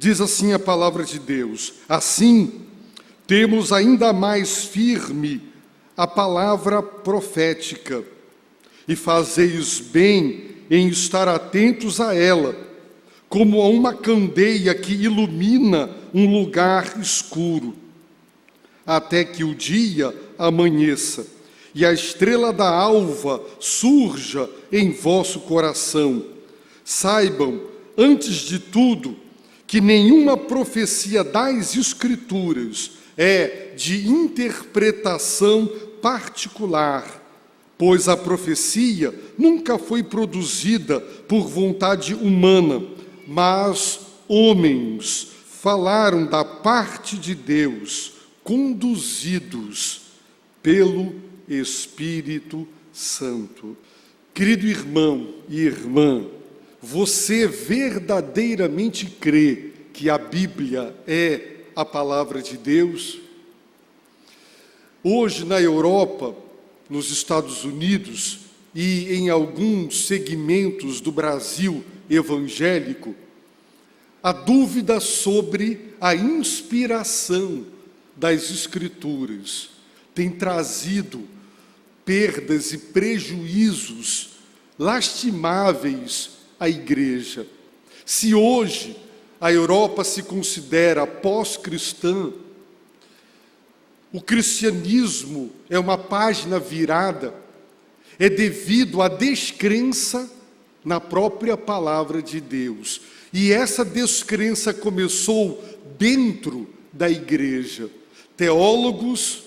Diz assim a palavra de Deus: assim, temos ainda mais firme a palavra profética, e fazeis bem em estar atentos a ela, como a uma candeia que ilumina um lugar escuro, até que o dia amanheça e a estrela da alva surja em vosso coração. Saibam, antes de tudo, que nenhuma profecia das Escrituras é de interpretação particular, pois a profecia nunca foi produzida por vontade humana, mas homens falaram da parte de Deus, conduzidos pelo Espírito Santo. Querido irmão e irmã, você verdadeiramente crê que a Bíblia é a palavra de Deus? Hoje, na Europa, nos Estados Unidos e em alguns segmentos do Brasil evangélico, a dúvida sobre a inspiração das Escrituras tem trazido perdas e prejuízos lastimáveis à igreja. Se hoje a Europa se considera pós-cristã, o cristianismo é uma página virada, é devido à descrença na própria palavra de Deus. E essa descrença começou dentro da igreja. Teólogos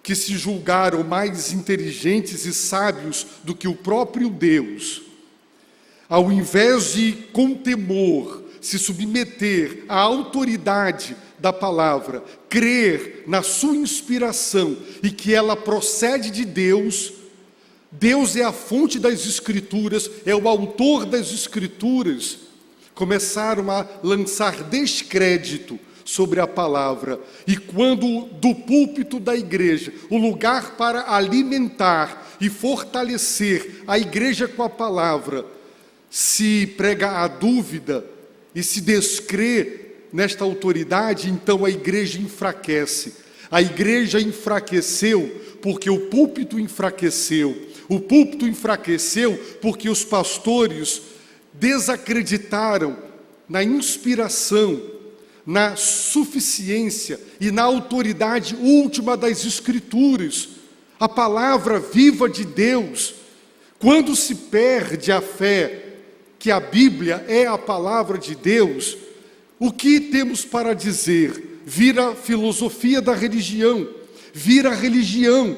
que se julgaram mais inteligentes e sábios do que o próprio Deus, ao invés de com temor se submeter à autoridade da palavra, crer na sua inspiração e que ela procede de Deus, Deus é a fonte das Escrituras, é o autor das Escrituras, começaram a lançar descrédito sobre a palavra. E quando do púlpito da igreja, o lugar para alimentar e fortalecer a igreja com a palavra, se prega a dúvida e se descrê nesta autoridade, então a igreja enfraquece. A igreja enfraqueceu porque o púlpito enfraqueceu. O púlpito enfraqueceu porque os pastores desacreditaram na inspiração, na suficiência e na autoridade última das Escrituras, a palavra viva de Deus. Quando se perde a fé que a Bíblia é a palavra de Deus, o que temos para dizer? Vira filosofia da religião, vira religião.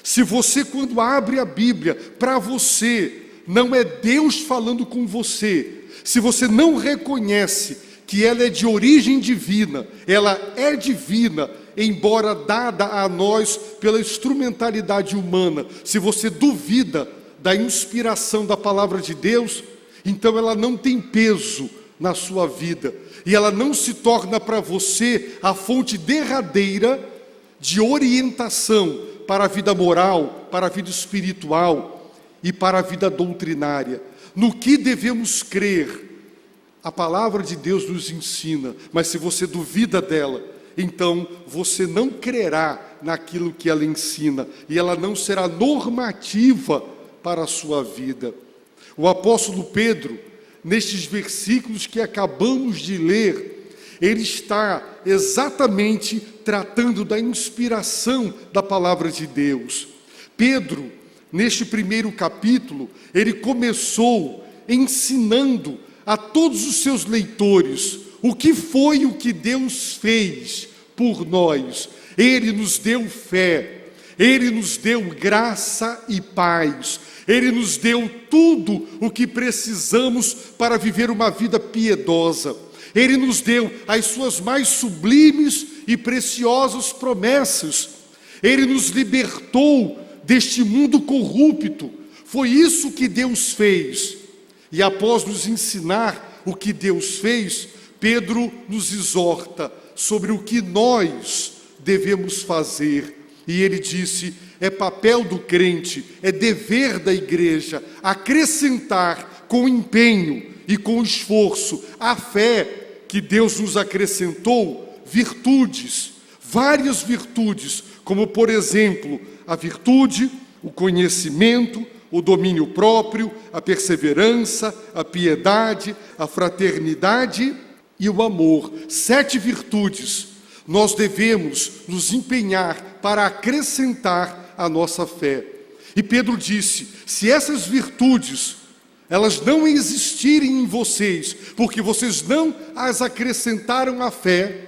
Se você, quando abre a Bíblia, para você, não é Deus falando com você, se você não reconhece que ela é de origem divina, ela é divina, embora dada a nós pela instrumentalidade humana, se você duvida da inspiração da palavra de Deus, então ela não tem peso na sua vida, e ela não se torna para você a fonte derradeira de orientação para a vida moral, para a vida espiritual e para a vida doutrinária. No que devemos crer, a palavra de Deus nos ensina, mas se você duvida dela, então você não crerá naquilo que ela ensina, e ela não será normativa para a sua vida. O apóstolo Pedro, nestes versículos que acabamos de ler, ele está exatamente tratando da inspiração da palavra de Deus. Pedro, neste primeiro capítulo, ele começou ensinando a todos os seus leitores o que foi o que Deus fez por nós. Ele nos deu fé, Ele nos deu graça e paz, Ele nos deu tudo o que precisamos para viver uma vida piedosa. Ele nos deu as suas mais sublimes e preciosas promessas. Ele nos libertou deste mundo corrupto. Foi isso que Deus fez. E após nos ensinar o que Deus fez, Pedro nos exorta sobre o que nós devemos fazer. E ele disse: é papel do crente, é dever da igreja acrescentar com empenho e com esforço a fé que Deus nos acrescentou virtudes, várias virtudes, como, por exemplo, a virtude, o conhecimento, o domínio próprio, a perseverança, a piedade, a fraternidade e o amor. 7 virtudes nós devemos nos empenhar para acrescentar à nossa fé. E Pedro disse, se essas virtudes, elas não existirem em vocês, porque vocês não as acrescentaram à fé,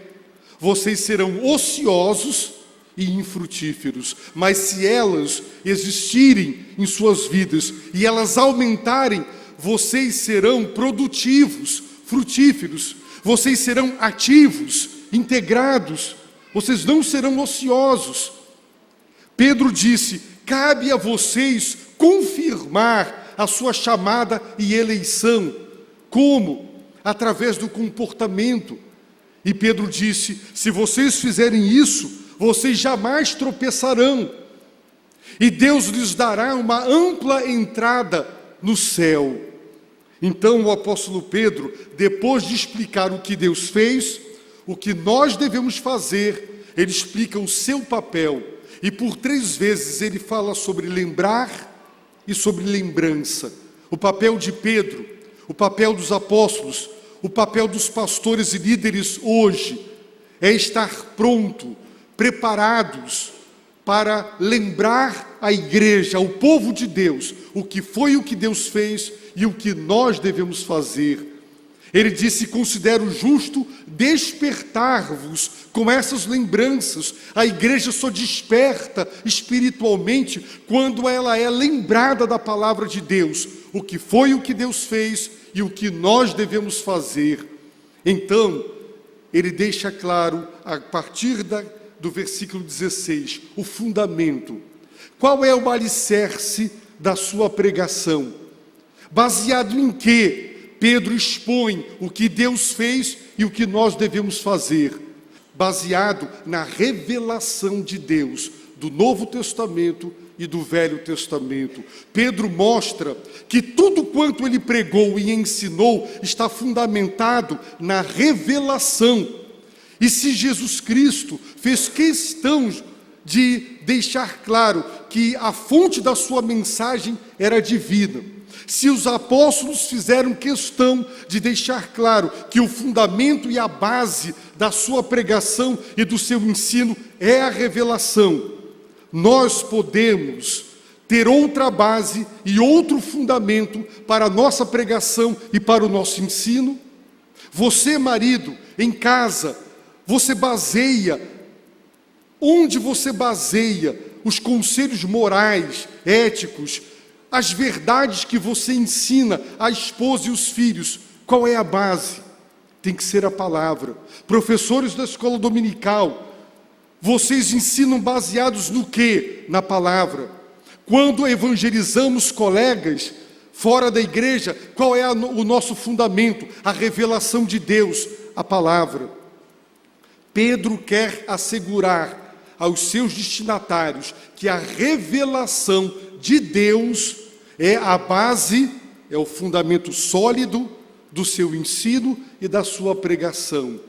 vocês serão ociosos e infrutíferos. Mas se elas existirem em suas vidas e elas aumentarem, vocês serão produtivos, frutíferos, vocês serão ativos, integrados, vocês não serão ociosos. Pedro disse, cabe a vocês confirmar a sua chamada e eleição. Como? Através do comportamento. E Pedro disse, se vocês fizerem isso, vocês jamais tropeçarão. E Deus lhes dará uma ampla entrada no céu. Então o apóstolo Pedro, depois de explicar o que Deus fez, o que nós devemos fazer, ele explica o seu papel. E por 3 vezes ele fala sobre lembrar e sobre lembrança. O papel de Pedro, o papel dos apóstolos, o papel dos pastores e líderes hoje é estar pronto, preparados para lembrar a igreja, o povo de Deus, o que foi o que Deus fez e o que nós devemos fazer. Ele disse, considero justo despertar-vos com essas lembranças. A igreja só desperta espiritualmente quando ela é lembrada da palavra de Deus, o que foi o que Deus fez e o que nós devemos fazer. Então, ele deixa claro, a partir do versículo 16, o fundamento. Qual é o alicerce da sua pregação? Baseado em quê? Pedro expõe o que Deus fez e o que nós devemos fazer, baseado na revelação de Deus, do Novo Testamento e do Velho Testamento. Pedro mostra que tudo quanto ele pregou e ensinou está fundamentado na revelação. E se Jesus Cristo fez questão de deixar claro que a fonte da sua mensagem era divina, se os apóstolos fizeram questão de deixar claro que o fundamento e a base da sua pregação e do seu ensino é a revelação, nós podemos ter outra base e outro fundamento para a nossa pregação e para o nosso ensino. Você, marido, em casa, você baseia, onde você baseia os conselhos morais, éticos, as verdades que você ensina à esposa e os filhos? Qual é a base? Tem que ser a palavra. Professores da escola dominical, vocês ensinam baseados no quê? Na palavra. Quando evangelizamos colegas fora da igreja, qual é o nosso fundamento? A revelação de Deus, a palavra. Pedro quer assegurar aos seus destinatários que a revelação de Deus é a base, é o fundamento sólido do seu ensino e da sua pregação.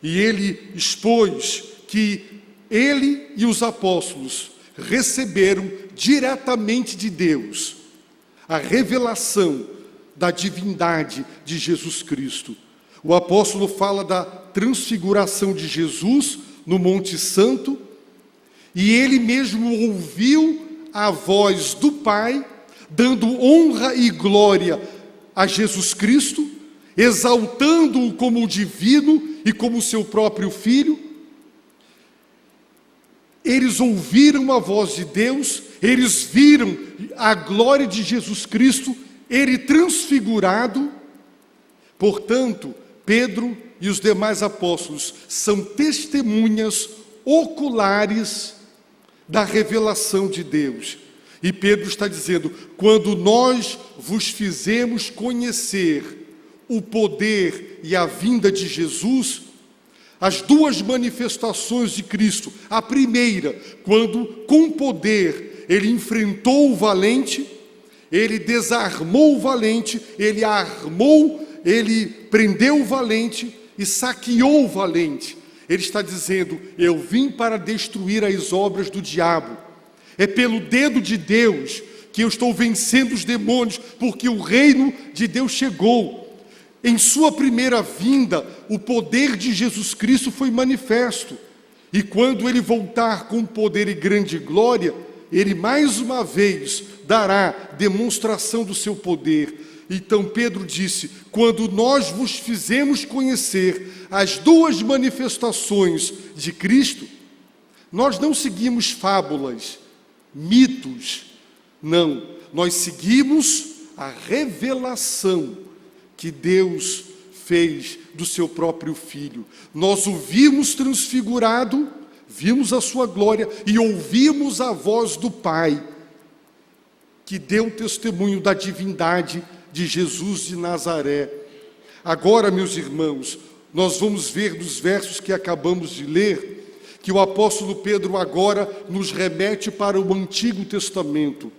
E ele expôs que ele e os apóstolos receberam diretamente de Deus a revelação da divindade de Jesus Cristo. O apóstolo fala da transfiguração de Jesus no Monte Santo, e ele mesmo ouviu a voz do Pai, dando honra e glória a Jesus Cristo, exaltando-o como divino e como seu próprio Filho. Eles ouviram a voz de Deus, eles viram a glória de Jesus Cristo, ele transfigurado. Portanto, Pedro e os demais apóstolos são testemunhas oculares da revelação de Deus. E Pedro está dizendo, quando nós vos fizemos conhecer o poder e a vinda de Jesus, as duas manifestações de Cristo, a primeira, quando com poder ele enfrentou o valente, ele desarmou o valente, ele armou, ele prendeu o valente e saqueou o valente. Ele está dizendo: eu vim para destruir as obras do diabo. É pelo dedo de Deus que eu estou vencendo os demônios, porque o reino de Deus chegou. Em sua primeira vinda, o poder de Jesus Cristo foi manifesto. E quando ele voltar com poder e grande glória, ele mais uma vez dará demonstração do seu poder. Então Pedro disse: quando nós vos fizemos conhecer as duas manifestações de Cristo, nós não seguimos fábulas, mitos, não, nós seguimos a revelação que Deus fez do seu próprio Filho. Nós o vimos transfigurado, vimos a sua glória e ouvimos a voz do Pai, que deu testemunho da divindade de Jesus de Nazaré. Agora, meus irmãos, nós vamos ver dos versos que acabamos de ler, que o apóstolo Pedro agora nos remete para o Antigo Testamento.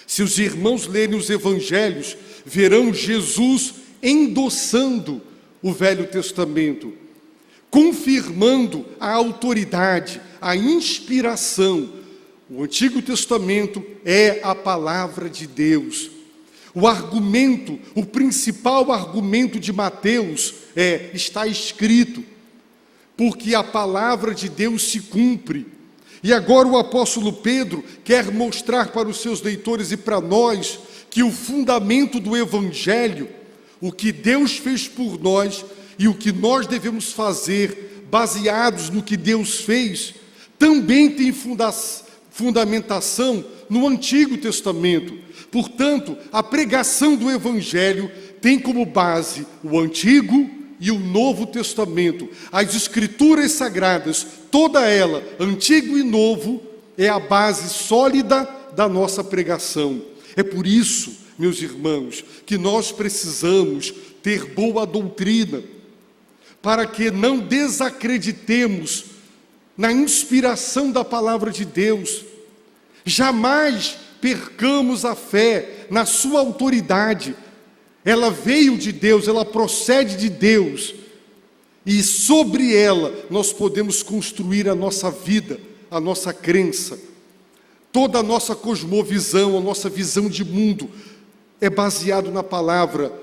Se os irmãos lerem os evangelhos, verão Jesus endossando o Velho Testamento, confirmando a autoridade, a inspiração. O Antigo Testamento é a palavra de Deus. O argumento, o principal argumento de Mateus está escrito, porque a palavra de Deus se cumpre. E agora o apóstolo Pedro quer mostrar para os seus leitores e para nós que o fundamento do Evangelho, o que Deus fez por nós e o que nós devemos fazer, baseados no que Deus fez, também tem fundamentação no Antigo Testamento. Portanto, a pregação do Evangelho tem como base o Antigo e o Novo Testamento. As Escrituras Sagradas, toda ela, Antigo e Novo, é a base sólida da nossa pregação. É por isso, meus irmãos, que nós precisamos ter boa doutrina, para que não desacreditemos na inspiração da palavra de Deus. Jamais percamos a fé na sua autoridade. Ela veio de Deus, ela procede de Deus, e sobre ela nós podemos construir a nossa vida, a nossa crença. Toda a nossa cosmovisão, a nossa visão de mundo é baseado na palavra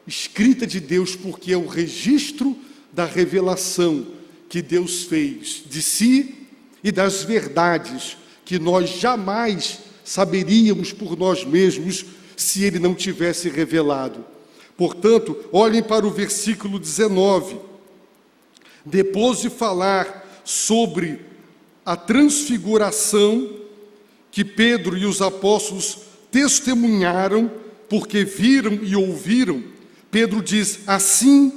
escrita de Deus, porque é o registro da revelação que Deus fez de si e das verdades que nós jamais saberíamos por nós mesmos se Ele não tivesse revelado. Portanto, olhem para o versículo 19. Depois de falar sobre a transfiguração que Pedro e os apóstolos testemunharam, porque viram e ouviram, Pedro diz: assim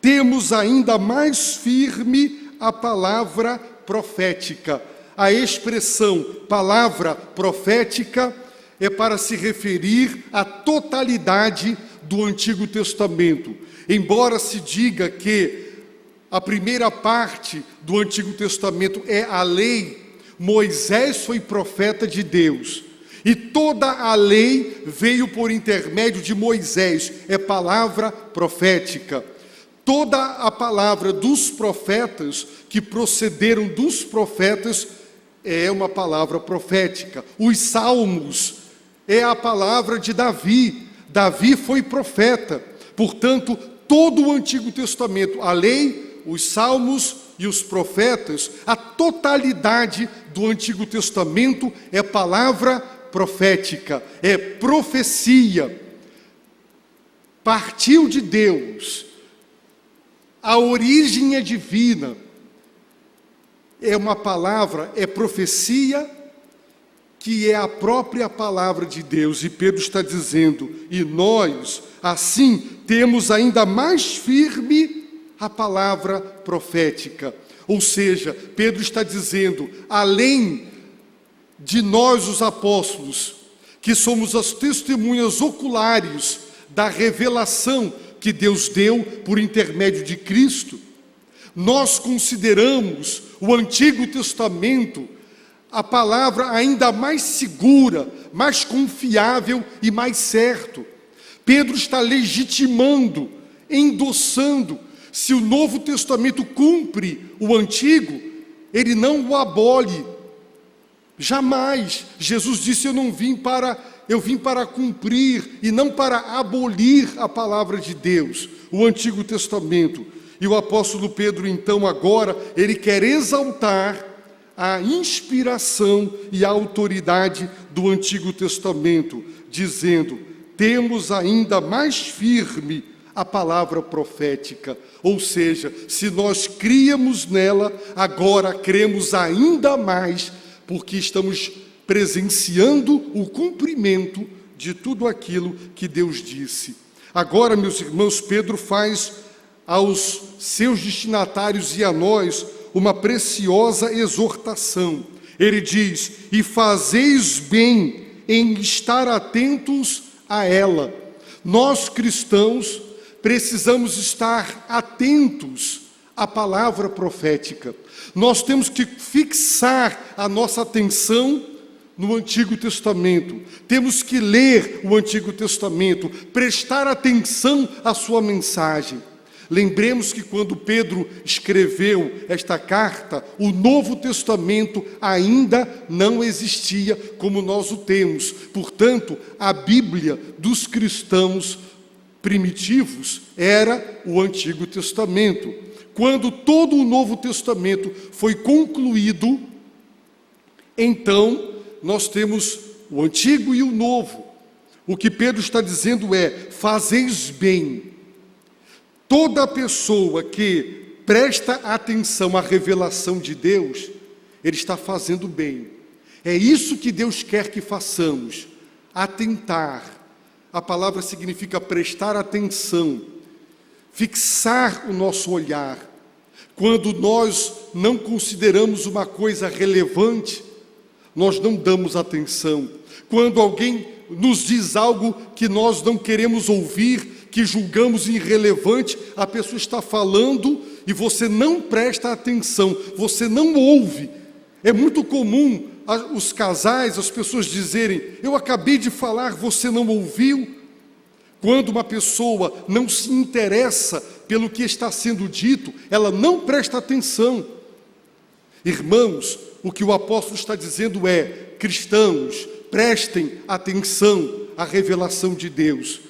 temos ainda mais firme a palavra profética. A expressão palavra profética é para se referir à totalidade do Antigo Testamento. Embora se diga que a primeira parte do Antigo Testamento é a lei, Moisés foi profeta de Deus. E toda a lei veio por intermédio de Moisés, é palavra profética. Toda a palavra dos profetas, que procederam dos profetas, é uma palavra profética. Os salmos é a palavra de Davi. Davi foi profeta. Portanto, todo o Antigo Testamento, a lei, os salmos e os profetas, a totalidade do Antigo Testamento é palavra profética, é profecia. Partiu de Deus, a origem é divina, é uma palavra, é profecia, que é a própria palavra de Deus. E Pedro está dizendo: e nós, assim, temos ainda mais firme a palavra profética. Ou seja, Pedro está dizendo, além de nós, os apóstolos, que somos as testemunhas oculares da revelação que Deus deu por intermédio de Cristo, nós consideramos o Antigo Testamento a palavra ainda mais segura, mais confiável e mais certo. Pedro está legitimando, endossando, Se o Novo Testamento cumpre o Antigo, ele não o abole. Jamais. Jesus disse: eu vim para cumprir e não para abolir a palavra de Deus, o Antigo Testamento. E o apóstolo Pedro, então, agora, ele quer exaltar a inspiração e a autoridade do Antigo Testamento, dizendo: temos ainda mais firme a palavra profética. Ou seja, se nós críamos nela, agora cremos ainda mais, porque estamos presenciando o cumprimento de tudo aquilo que Deus disse. Agora, meus irmãos, Pedro faz aos seus destinatários e a nós uma preciosa exortação. Ele diz: e fazeis bem em estar atentos a ela. Nós, cristãos, precisamos estar atentos à palavra profética. Nós temos que fixar a nossa atenção no Antigo Testamento. Temos que ler o Antigo Testamento, prestar atenção à sua mensagem. Lembremos que quando Pedro escreveu esta carta, o Novo Testamento ainda não existia como nós o temos. Portanto, a Bíblia dos cristãos primitivos era o Antigo Testamento. Quando todo o Novo Testamento foi concluído, então nós temos o Antigo e o Novo. O que Pedro está dizendo é: fazeis bem. Toda pessoa que presta atenção à revelação de Deus, ele está fazendo bem. É isso que Deus quer que façamos: atentar. A palavra significa prestar atenção, fixar o nosso olhar. Quando nós não consideramos uma coisa relevante, nós não damos atenção. Quando alguém nos diz algo que nós não queremos ouvir, que julgamos irrelevante, a pessoa está falando e você não presta atenção, você não ouve. É muito comum os casais, as pessoas dizerem: eu acabei de falar, você não ouviu? Quando uma pessoa não se interessa pelo que está sendo dito, ela não presta atenção. Irmãos, o que o apóstolo está dizendo é: cristãos, prestem atenção à revelação de Deus.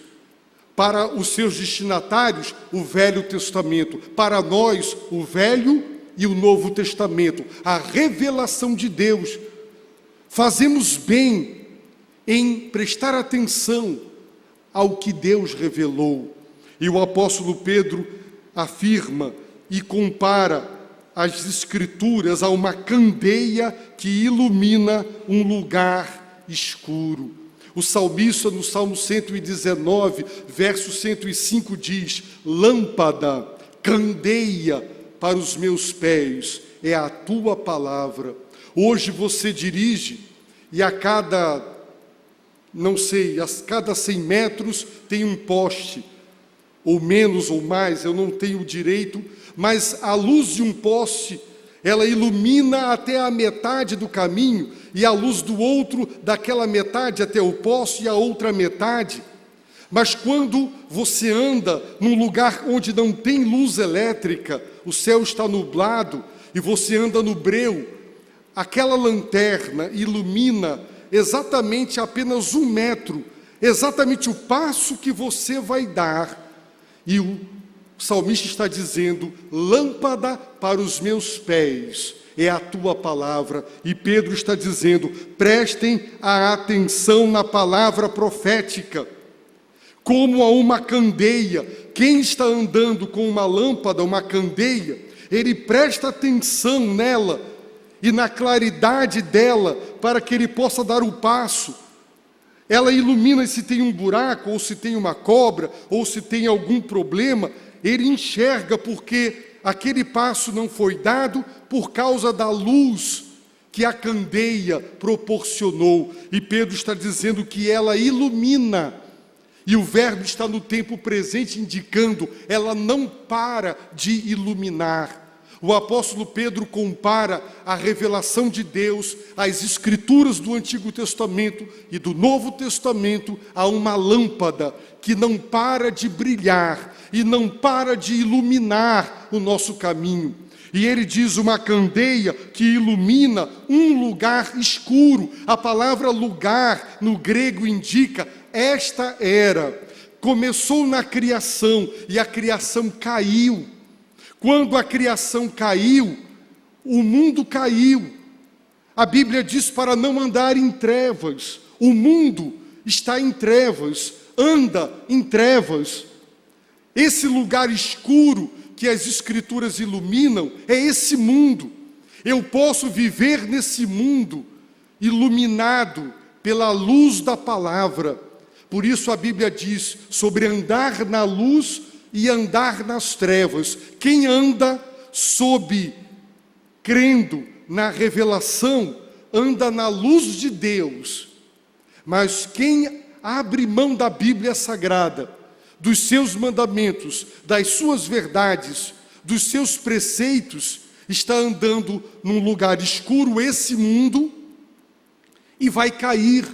Para os seus destinatários, o Velho Testamento. Para nós, o Velho e o Novo Testamento. A revelação de Deus. Fazemos bem em prestar atenção ao que Deus revelou. E o apóstolo Pedro afirma e compara as Escrituras a uma candeia que ilumina um lugar escuro. O salmista, no Salmo 119, verso 105, diz: lâmpada, candeia para os meus pés é a tua palavra. Hoje você dirige e a cada 100 metros tem um poste, ou menos ou mais, eu não tenho direito, mas a luz de um poste, ela ilumina até a metade do caminho, e a luz do outro, daquela metade até o poste, e a outra metade. Mas quando você anda num lugar onde não tem luz elétrica, o céu está nublado, e você anda no breu, aquela lanterna ilumina exatamente apenas 1 metro, exatamente o passo que você vai dar. E o salmista está dizendo: lâmpada para os meus pés é a tua palavra. E Pedro está dizendo: prestem a atenção na palavra profética, como a uma candeia. Quem está andando com uma lâmpada, uma candeia, ele presta atenção nela e na claridade dela, para que ele possa dar o passo. Ela ilumina se tem um buraco, ou se tem uma cobra, ou se tem algum problema. Ele enxerga, porque aquele passo não foi dado por causa da luz que a candeia proporcionou. E Pedro está dizendo que ela ilumina. E o verbo está no tempo presente, indicando: ela não para de iluminar. O apóstolo Pedro compara a revelação de Deus às escrituras do Antigo Testamento e do Novo Testamento a uma lâmpada que não para de brilhar e não para de iluminar o nosso caminho. E ele diz uma candeia que ilumina um lugar escuro. A palavra lugar no grego indica esta era. Começou na criação e a criação caiu. Quando a criação caiu, o mundo caiu. A Bíblia diz para não andar em trevas. O mundo está em trevas, anda em trevas. Esse lugar escuro que as Escrituras iluminam é esse mundo. Eu posso viver nesse mundo iluminado pela luz da palavra. Por isso a Bíblia diz sobre andar na luz e andar nas trevas. Quem anda crendo na revelação, anda na luz de Deus. Mas quem abre mão da Bíblia Sagrada, dos seus mandamentos, das suas verdades, dos seus preceitos, está andando num lugar escuro, esse mundo, e vai cair,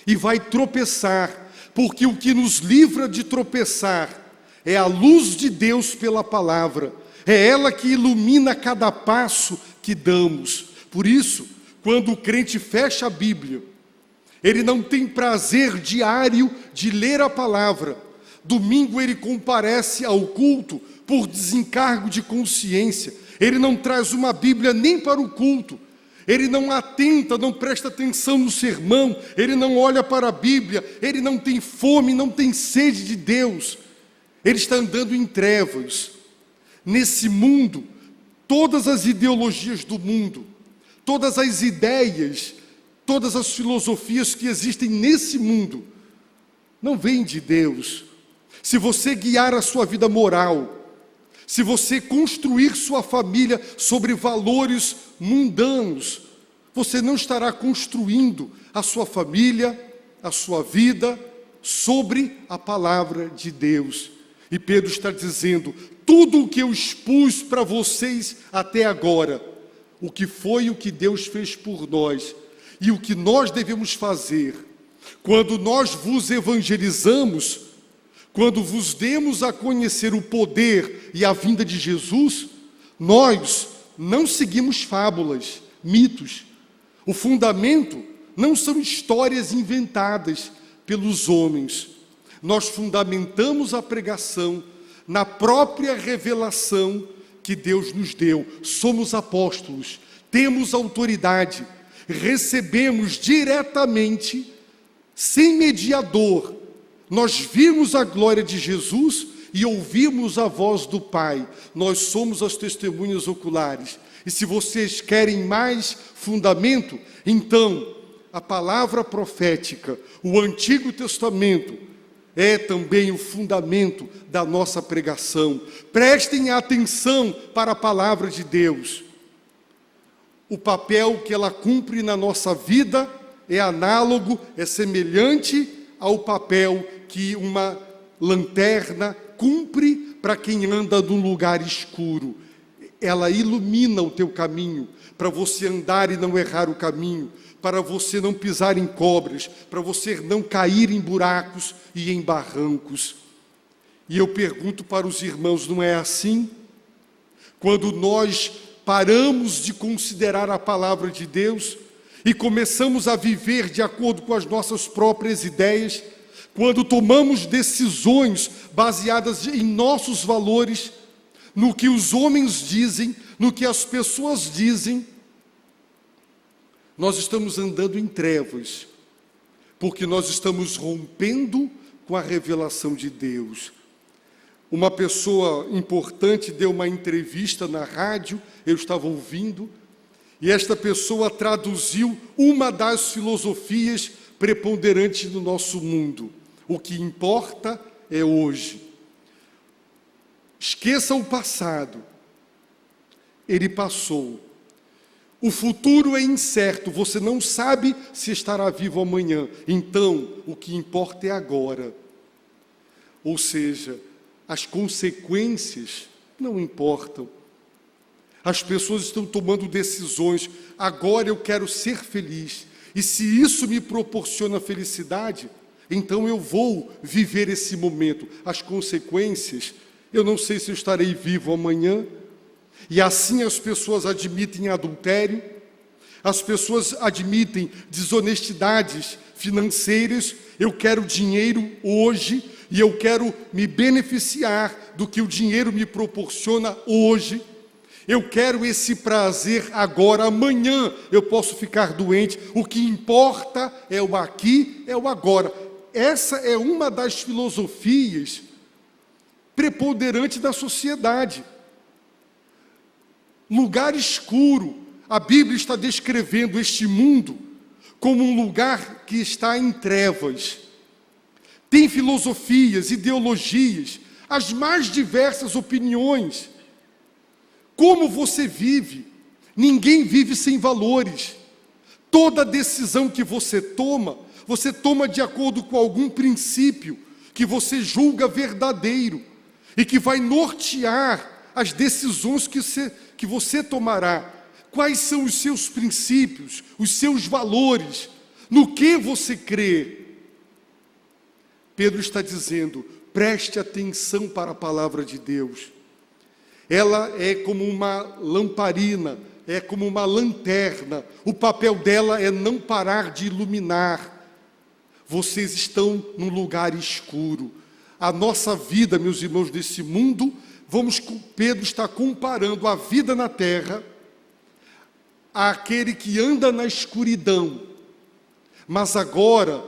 e vai tropeçar, porque o que nos livra de tropeçar é a luz de Deus pela palavra, é ela que ilumina cada passo que damos. Por isso, quando o crente fecha a Bíblia, ele não tem prazer diário de ler a palavra. Domingo ele comparece ao culto por desencargo de consciência. Ele não traz uma Bíblia nem para o culto. Ele não atenta, não presta atenção no sermão. Ele não olha para a Bíblia. Ele não tem fome, não tem sede de Deus. Ele está andando em trevas. Nesse mundo, todas as ideologias do mundo, todas as ideias, todas as filosofias que existem nesse mundo, não vêm de Deus. Se você guiar a sua vida moral, se você construir sua família sobre valores mundanos, você não estará construindo a sua família, a sua vida, sobre a palavra de Deus. E Pedro está dizendo, tudo o que eu expus para vocês até agora, o que foi o que Deus fez por nós, e o que nós devemos fazer, quando nós vos evangelizamos, quando vos demos a conhecer o poder e a vinda de Jesus, nós não seguimos fábulas, mitos. O fundamento não são histórias inventadas pelos homens. Nós fundamentamos a pregação na própria revelação que Deus nos deu. Somos apóstolos, temos autoridade, recebemos diretamente, sem mediador. Nós vimos a glória de Jesus e ouvimos a voz do Pai. Nós somos as testemunhas oculares. E se vocês querem mais fundamento, então a palavra profética, o Antigo Testamento, é também o fundamento da nossa pregação. Prestem atenção para a palavra de Deus. O papel que ela cumpre na nossa vida é análogo, é semelhante ao papel que uma lanterna cumpre para quem anda num lugar escuro. Ela ilumina o teu caminho, para você andar e não errar o caminho, para você não pisar em cobras, para você não cair em buracos e em barrancos. E eu pergunto para os irmãos, não é assim? Quando nós paramos de considerar a palavra de Deus e começamos a viver de acordo com as nossas próprias ideias, quando tomamos decisões baseadas em nossos valores, no que os homens dizem, no que as pessoas dizem, nós estamos andando em trevas, porque nós estamos rompendo com a revelação de Deus. Uma pessoa importante deu uma entrevista na rádio, eu estava ouvindo, e esta pessoa traduziu uma das filosofias preponderantes no nosso mundo. O que importa é hoje. Esqueça o passado. Ele passou. O futuro é incerto, você não sabe se estará vivo amanhã. Então, o que importa é agora. Ou seja, as consequências não importam. As pessoas estão tomando decisões. Agora eu quero ser feliz. E se isso me proporciona felicidade, então eu vou viver esse momento. As consequências, eu não sei se eu estarei vivo amanhã. E assim as pessoas admitem adultério, as pessoas admitem desonestidades financeiras. Eu quero dinheiro hoje e eu quero me beneficiar do que o dinheiro me proporciona hoje. Eu quero esse prazer agora, amanhã eu posso ficar doente. O que importa é o aqui, é o agora. Essa é uma das filosofias preponderantes da sociedade. Lugar escuro. A Bíblia está descrevendo este mundo como um lugar que está em trevas. Tem filosofias, ideologias, as mais diversas opiniões. Como você vive? Ninguém vive sem valores. Toda decisão que você toma de acordo com algum princípio que você julga verdadeiro e que vai nortear as decisões que você tomará. Quais são os seus princípios, os seus valores, no que você crê? Pedro está dizendo, preste atenção para a palavra de Deus. Ela é como uma lamparina, é como uma lanterna. O papel dela é não parar de iluminar. Vocês estão num lugar escuro. A nossa vida, meus irmãos, desse mundo, Pedro está comparando a vida na terra àquele que anda na escuridão. Mas agora,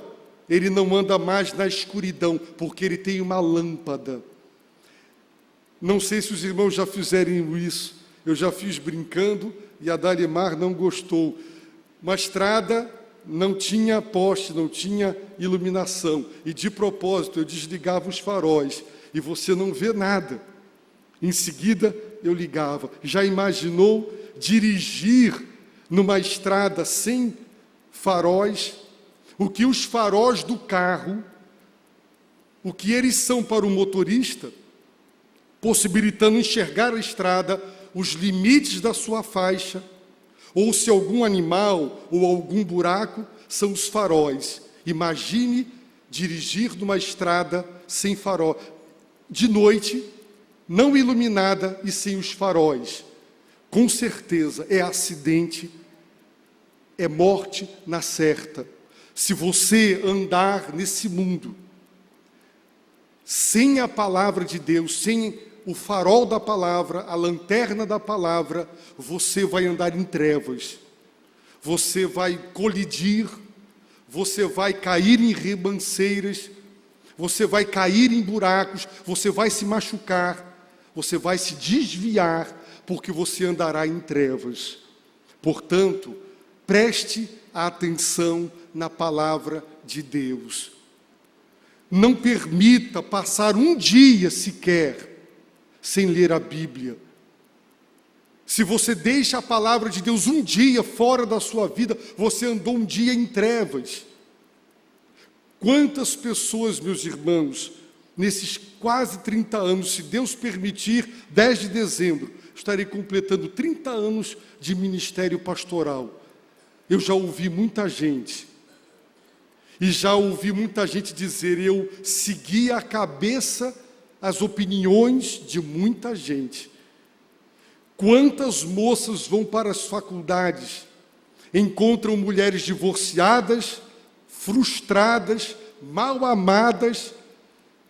ele não anda mais na escuridão, porque ele tem uma lâmpada. Não sei se os irmãos já fizeram isso. Eu já fiz brincando e a Darimar não gostou. Uma estrada não tinha poste, não tinha iluminação. E de propósito eu desligava os faróis e você não vê nada. Em seguida eu ligava. Já imaginou dirigir numa estrada sem faróis? O que os faróis do carro, o que eles são para o motorista, possibilitando enxergar a estrada, os limites da sua faixa, ou se algum animal ou algum buraco, são os faróis. Imagine dirigir numa estrada sem farol, de noite, não iluminada e sem os faróis. Com certeza é acidente, é morte na certa. Se você andar nesse mundo sem a palavra de Deus, sem o farol da palavra, a lanterna da palavra, você vai andar em trevas. Você vai colidir, você vai cair em ribanceiras, você vai cair em buracos, você vai se machucar, você vai se desviar, porque você andará em trevas. Portanto, preste atenção na palavra de Deus. Não permita passar um dia sequer sem ler a Bíblia. Se você deixa a palavra de Deus um dia fora da sua vida, você andou um dia em trevas. Quantas pessoas, meus irmãos, nesses quase 30 anos, se Deus permitir, 10 de dezembro, estarei completando 30 anos de ministério pastoral. Eu já ouvi muita gente, e já ouvi muita gente dizer, eu segui a cabeça as opiniões de muita gente. Quantas moças vão para as faculdades, encontram mulheres divorciadas, frustradas, mal amadas,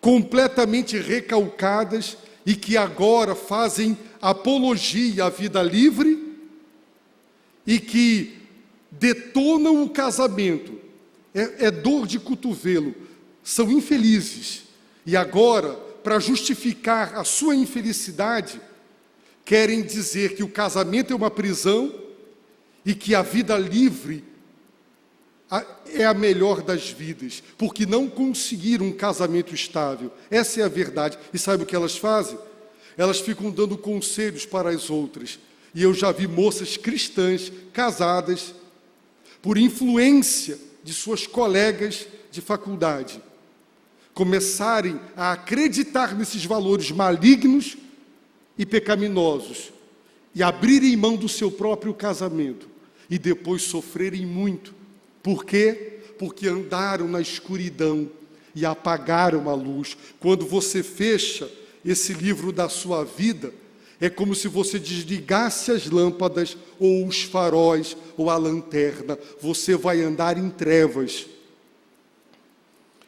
completamente recalcadas e que agora fazem apologia à vida livre e que detonam o casamento. É dor de cotovelo, são infelizes. E agora, para justificar a sua infelicidade, querem dizer que o casamento é uma prisão e que a vida livre é a melhor das vidas, porque não conseguiram um casamento estável. Essa é a verdade. E sabe o que elas fazem? Elas ficam dando conselhos para as outras. E eu já vi moças cristãs, casadas, por influência de suas colegas de faculdade, começarem a acreditar nesses valores malignos e pecaminosos. e abrirem mão do seu próprio casamento e depois sofrerem muito. Por quê? Porque andaram na escuridão e apagaram a luz. Quando você fecha esse livro da sua vida, é como se você desligasse as lâmpadas ou os faróis ou a lanterna. Você vai andar em trevas.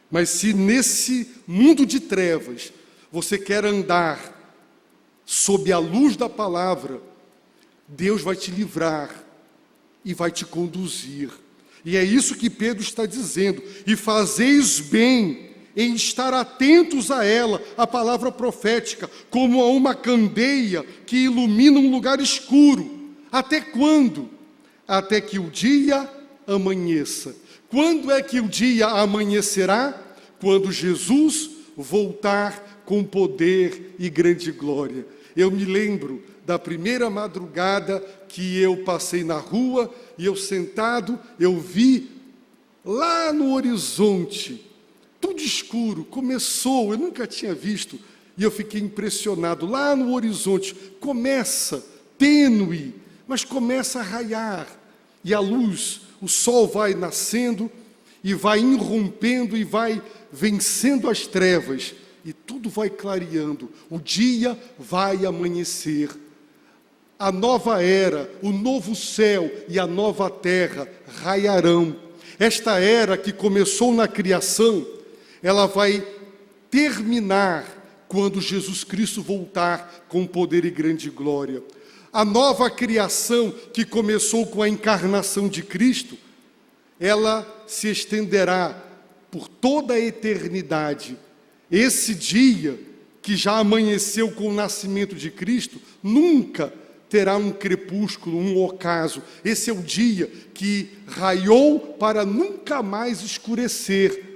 Mas se nesse mundo de trevas você quer andar sob a luz da palavra, Deus vai te livrar e vai te conduzir. E é isso que Pedro está dizendo. E fazeis bem em estar atentos a ela, a palavra profética, como a uma candeia que ilumina um lugar escuro. Até quando? Até que o dia amanheça. Quando é que o dia amanhecerá? Quando Jesus voltar com poder e grande glória. Eu me lembro da primeira madrugada que eu passei na rua e eu sentado, eu vi lá no horizonte, tudo escuro, começou, eu nunca tinha visto, e eu fiquei impressionado. Lá no horizonte, começa tênue, mas começa a raiar, e a luz, o sol vai nascendo, e vai irrompendo, e vai vencendo as trevas, e tudo vai clareando, o dia vai amanhecer. A nova era, o novo céu e a nova terra raiarão. Esta era que começou na criação, ela vai terminar quando Jesus Cristo voltar com poder e grande glória. A nova criação que começou com a encarnação de Cristo, ela se estenderá por toda a eternidade. Esse dia que já amanheceu com o nascimento de Cristo, nunca terá um crepúsculo, um ocaso. Esse é o dia que raiou para nunca mais escurecer.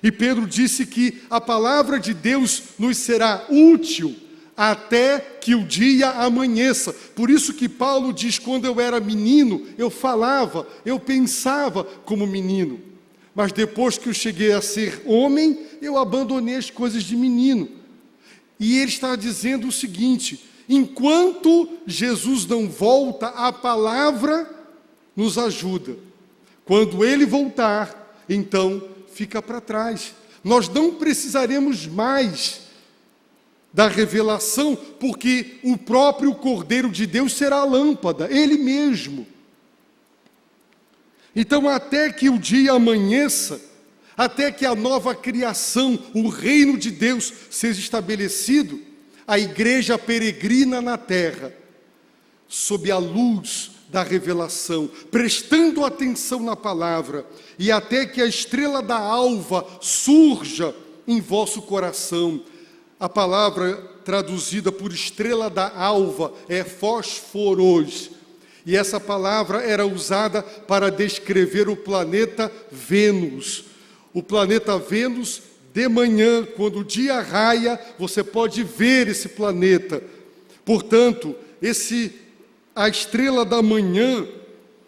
E Pedro disse que a palavra de Deus nos será útil até que o dia amanheça. Por isso que Paulo diz, quando eu era menino, eu falava, eu pensava como menino. Mas depois que eu cheguei a ser homem, eu abandonei as coisas de menino. E ele está dizendo o seguinte: enquanto Jesus não volta, a palavra nos ajuda. Quando ele voltar, então fica para trás. Nós não precisaremos mais da revelação, porque o próprio Cordeiro de Deus será a lâmpada, ele mesmo. Então, até que o dia amanheça, até que a nova criação, o reino de Deus seja estabelecido, a igreja peregrina na terra, sob a luz da revelação, prestando atenção na palavra, e até que a estrela da alva surja em vosso coração. A palavra traduzida por estrela da alva é fósforos, e essa palavra era usada para descrever o planeta Vênus. O planeta Vênus, de manhã, quando o dia raia, você pode ver esse planeta. Portanto, a estrela da manhã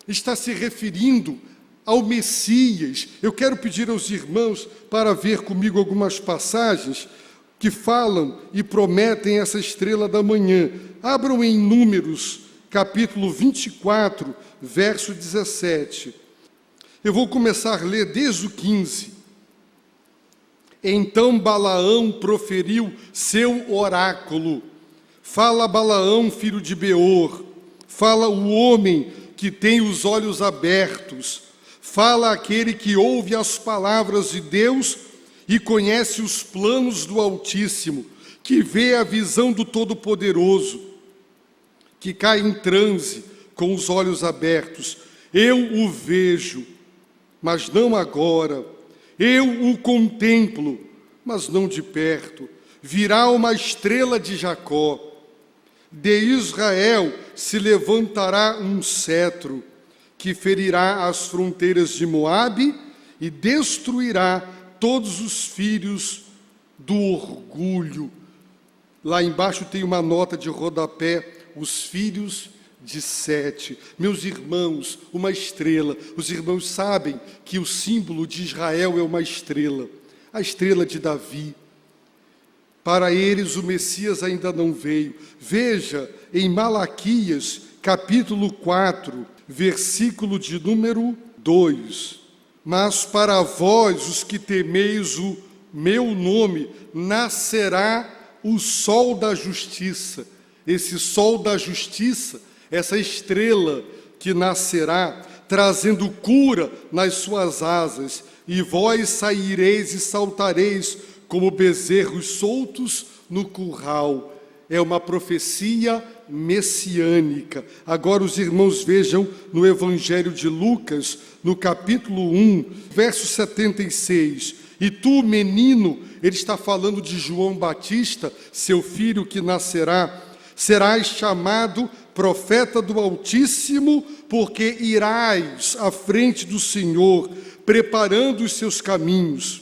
está se referindo ao Messias. Eu quero pedir aos irmãos para ver comigo algumas passagens que falam e prometem essa estrela da manhã. Abram em Números, capítulo 24, verso 17. Eu vou começar a ler desde o 15. Então Balaão proferiu seu oráculo. Fala Balaão, filho de Beor. Fala o homem que tem os olhos abertos. Fala aquele que ouve as palavras de Deus e conhece os planos do Altíssimo, que vê a visão do Todo-Poderoso, que cai em transe com os olhos abertos. Eu o vejo, mas não agora. Eu o contemplo, mas não de perto. Virá uma estrela de Jacó. De Israel se levantará um cetro, que ferirá as fronteiras de Moabe e destruirá todos os filhos do orgulho. Lá embaixo tem uma nota de rodapé, os filhos de Sete. Meus irmãos, uma estrela. Os irmãos sabem que o símbolo de Israel é uma estrela, a estrela de Davi. Para eles o Messias ainda não veio. Veja em Malaquias, capítulo 4, versículo de número 2. Mas para vós, os que temeis o meu nome, nascerá o sol da justiça. Esse sol da justiça, essa estrela que nascerá, trazendo cura nas suas asas, e vós saireis e saltareis como bezerros soltos no curral. É uma profecia messiânica. Agora os irmãos vejam no Evangelho de Lucas, no capítulo 1, verso 76. E tu, menino, ele está falando de João Batista, seu filho que nascerá, serás chamado profeta do Altíssimo, porque irás à frente do Senhor, preparando os seus caminhos,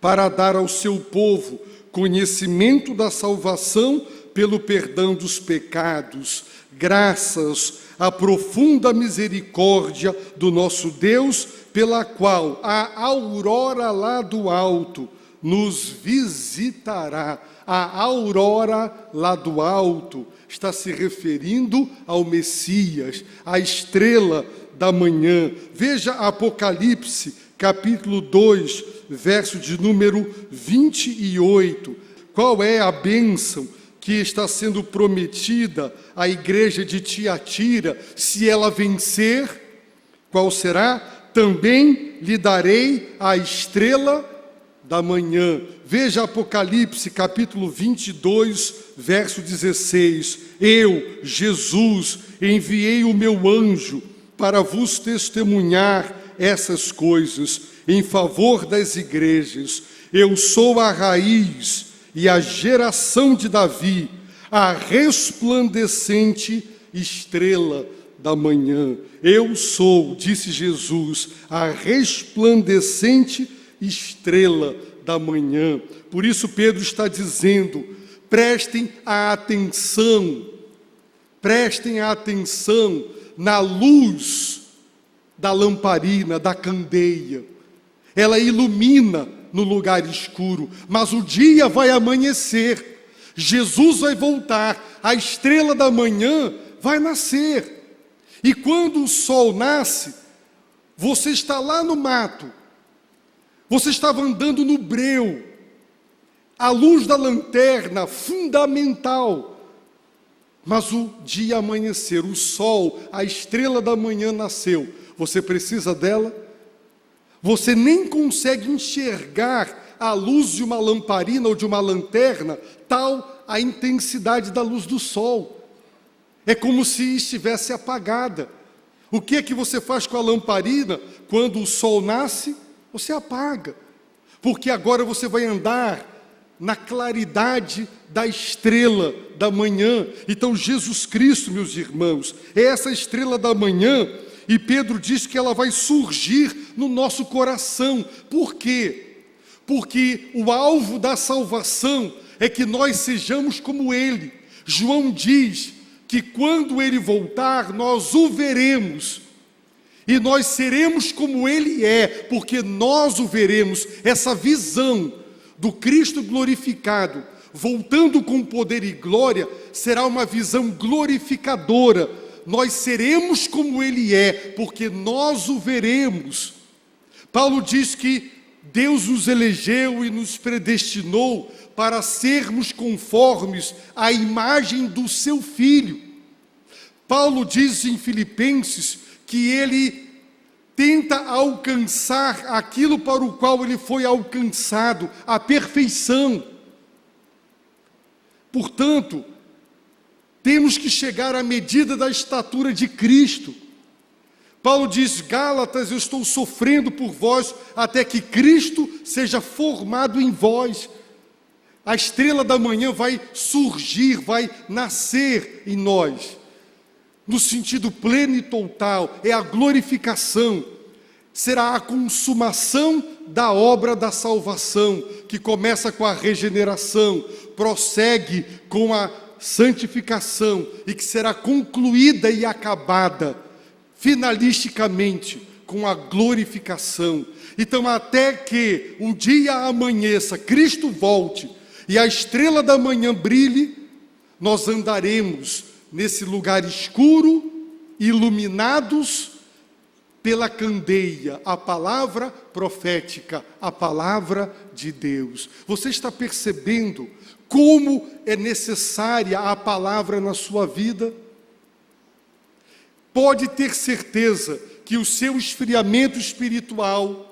para dar ao seu povo conhecimento da salvação pelo perdão dos pecados, graças à profunda misericórdia do nosso Deus, pela qual a aurora lá do alto nos visitará. A aurora lá do alto está se referindo ao Messias, a estrela da manhã. Veja Apocalipse, capítulo 2, verso de número 28. Qual é a bênção que está sendo prometida à igreja de Tiatira? Se ela vencer, qual será? Também lhe darei a estrela da manhã. Veja Apocalipse, capítulo 22, verso 16. Eu, Jesus, enviei o meu anjo para vos testemunhar essas coisas em favor das igrejas. Eu sou a raiz e a geração de Davi, a resplandecente estrela da manhã. Eu sou, disse Jesus, a resplandecente estrela da manhã. Por isso Pedro está dizendo: prestem atenção na luz da lamparina, da candeia. Ela ilumina no lugar escuro, mas o dia vai amanhecer, Jesus vai voltar, a estrela da manhã vai nascer. E quando o sol nasce, você está lá no mato, você estava andando no breu, a luz da lanterna fundamental, mas o dia amanhecer, o sol, a estrela da manhã nasceu. Você precisa dela? Você nem consegue enxergar a luz de uma lamparina ou de uma lanterna, tal a intensidade da luz do sol. É como se estivesse apagada. O que é que você faz com a lamparina? Quando o sol nasce, você apaga. Porque agora você vai andar na claridade da estrela da manhã. Então Jesus Cristo, meus irmãos, é essa estrela da manhã. E Pedro diz que ela vai surgir no nosso coração. Por quê? Porque o alvo da salvação é que nós sejamos como Ele. João diz que quando Ele voltar, nós o veremos. E nós seremos como Ele é, porque nós o veremos. Essa visão do Cristo glorificado, voltando com poder e glória, será uma visão glorificadora. Nós seremos como Ele é, porque nós o veremos. Paulo diz que Deus nos elegeu e nos predestinou para sermos conformes à imagem do seu Filho. Paulo diz em Filipenses que ele tenta alcançar aquilo para o qual ele foi alcançado, a perfeição. Portanto, temos que chegar à medida da estatura de Cristo. Paulo diz: Gálatas, eu estou sofrendo por vós, até que Cristo seja formado em vós. A estrela da manhã vai surgir, vai nascer em nós, no sentido pleno e total, é a glorificação. Será a consumação da obra da salvação, que começa com a regeneração, prossegue com a santificação e que será concluída e acabada finalisticamente com a glorificação. Então, até que um dia amanheça, Cristo volte e a estrela da manhã brilhe, nós andaremos nesse lugar escuro, iluminados pela candeia, a palavra profética, a palavra de Deus. Você está percebendo como é necessária a palavra na sua vida? Pode ter certeza que o seu esfriamento espiritual,